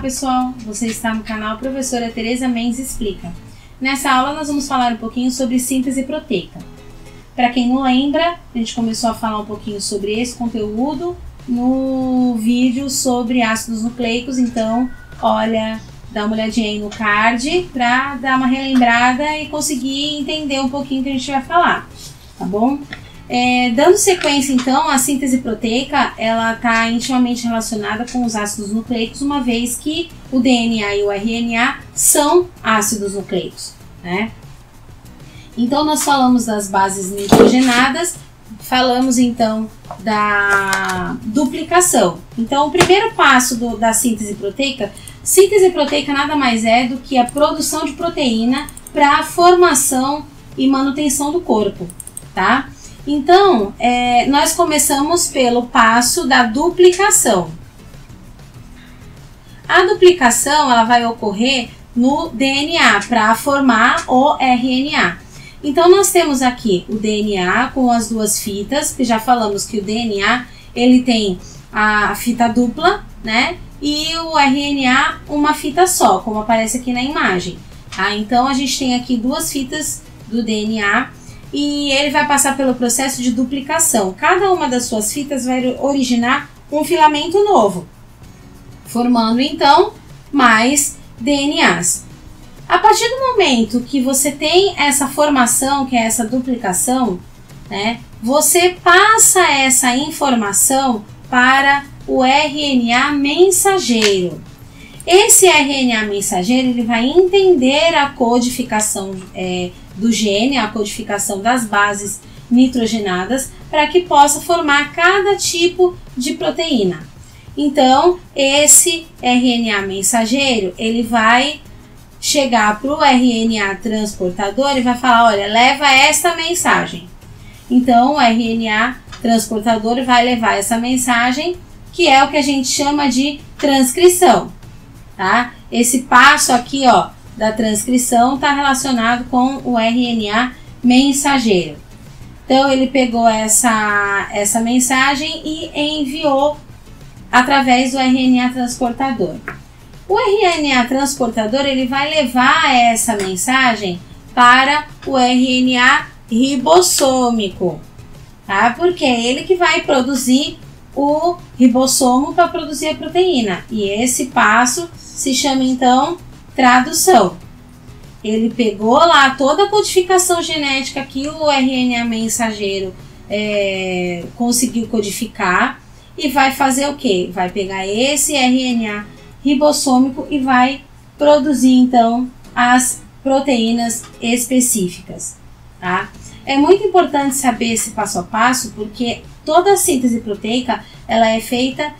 pessoal, você está no canal Professora Tereza Mendes Explica. Nessa aula nós vamos falar um pouquinho sobre síntese proteica. Para quem não lembra, a gente começou a falar um pouquinho sobre esse conteúdo no vídeo sobre ácidos nucleicos, então olha, dá uma olhadinha aí no card para dar uma relembrada e conseguir entender um pouquinho o que a gente vai falar, tá bom? Dando sequência então, a síntese proteica ela está intimamente relacionada com os ácidos nucleicos, uma vez que o DNA e o RNA são ácidos nucleicos, né? Então nós falamos das bases nitrogenadas, falamos então da duplicação. Então o primeiro passo da síntese proteica nada mais é do que a produção de proteína para a formação e manutenção do corpo, tá? Então, nós começamos pelo passo da duplicação. A duplicação ela vai ocorrer no DNA para formar o RNA. Então, nós temos aqui o DNA com as duas fitas, que já falamos que o DNA ele tem a fita dupla, né? E o RNA uma fita só, como aparece aqui na imagem. Tá? Então, a gente tem aqui duas fitas do DNA. E ele vai passar pelo processo de duplicação. Cada uma das suas fitas vai originar um filamento novo, formando então mais DNAs. A partir do momento que você tem essa formação, que é essa duplicação, né, você passa essa informação para o RNA mensageiro. Esse RNA mensageiro ele vai entender a codificação do gene, a codificação das bases nitrogenadas, para que possa formar cada tipo de proteína. Então, esse RNA mensageiro ele vai chegar para o RNA transportador e vai falar, olha, leva esta mensagem. Então, o RNA transportador vai levar essa mensagem, que é o que a gente chama de transcrição. Tá? Esse passo aqui, ó, da transcrição está relacionado com o RNA mensageiro. Então, ele pegou essa mensagem e enviou através do RNA transportador. O RNA transportador ele vai levar essa mensagem para o RNA ribossômico, tá? Porque é ele que vai produzir o ribossomo para produzir a proteína. E esse passo se chama então tradução. Ele pegou lá toda a codificação genética que o RNA mensageiro conseguiu codificar e vai fazer o que? Vai pegar esse RNA ribossômico e vai produzir então as proteínas específicas, tá? É muito importante saber esse passo a passo porque toda a síntese proteica ela é feita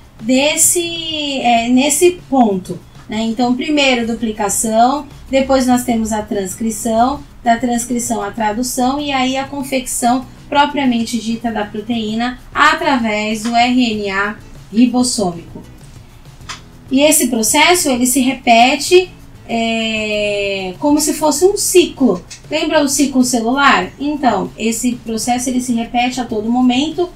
nesse ponto. Então, primeiro duplicação, depois nós temos a transcrição, da transcrição a tradução e aí a confecção propriamente dita da proteína através do RNA ribossômico. E esse processo ele se repete como se fosse um ciclo. Lembra o ciclo celular? Então, esse processo ele se repete a todo momento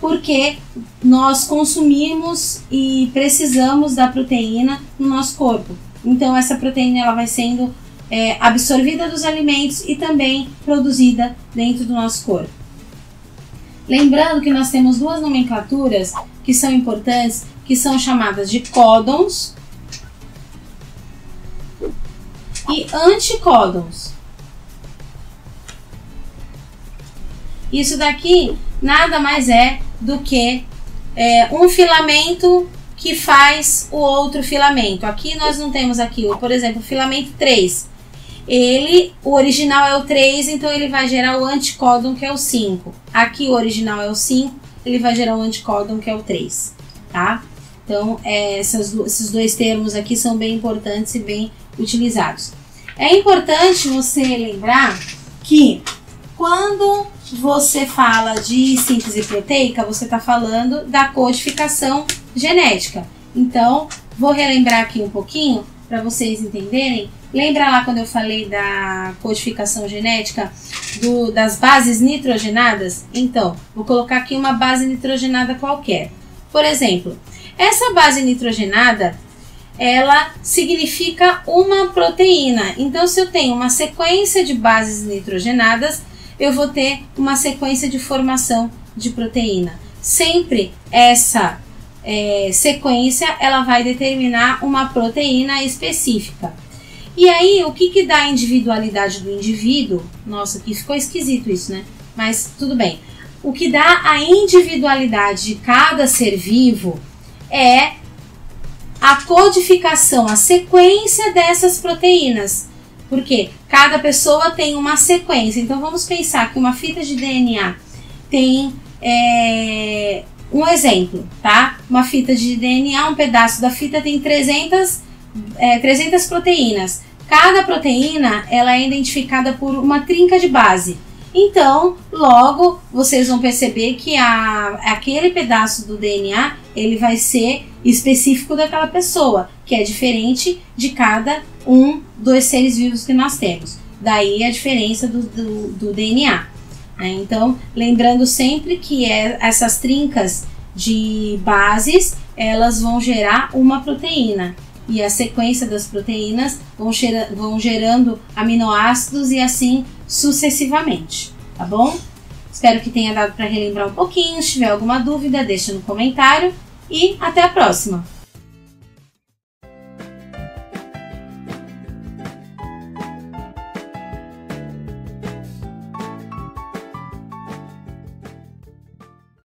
porque nós consumimos e precisamos da proteína no nosso corpo. Então, essa proteína ela vai sendo absorvida dos alimentos e também produzida dentro do nosso corpo. Lembrando que nós temos duas nomenclaturas que são importantes, que são chamadas de códons e anticódons. Isso daqui nada mais é do que um filamento que faz o outro filamento. Aqui nós não temos aqui, por exemplo, o filamento 3. O original é o 3, então ele vai gerar o anticódon que é o 5. Aqui o original é o 5, ele vai gerar o anticódon que é o 3, tá? Então, esses dois termos aqui são bem importantes e bem utilizados. É importante você lembrar que quando você fala de síntese proteica, você está falando da codificação genética. Então, vou relembrar aqui um pouquinho para vocês entenderem. Lembra lá quando eu falei da codificação genética das bases nitrogenadas? Então, vou colocar aqui uma base nitrogenada qualquer. Por exemplo, essa base nitrogenada, ela significa uma proteína. Então, se eu tenho uma sequência de bases nitrogenadas, eu vou ter uma sequência de formação de proteína. Sempre essa sequência, ela vai determinar uma proteína específica. E aí, o que dá a individualidade do indivíduo? Nossa, aqui ficou esquisito isso, né? Mas tudo bem. O que dá a individualidade de cada ser vivo é a codificação, a sequência dessas proteínas. Porque cada pessoa tem uma sequência. Então, vamos pensar que uma fita de DNA tem um exemplo, tá? Uma fita de DNA, um pedaço da fita tem 300 proteínas. Cada proteína ela é identificada por uma trinca de base. Então, logo, vocês vão perceber que aquele pedaço do DNA ele vai ser específico daquela pessoa, que é diferente de cada um dos seres vivos que nós temos. Daí a diferença do DNA. Então, lembrando sempre que essas trincas de bases, elas vão gerar uma proteína. E a sequência das proteínas vão gerando aminoácidos e assim sucessivamente, tá bom? Espero que tenha dado para relembrar um pouquinho. Se tiver alguma dúvida, deixa no comentário e até a próxima!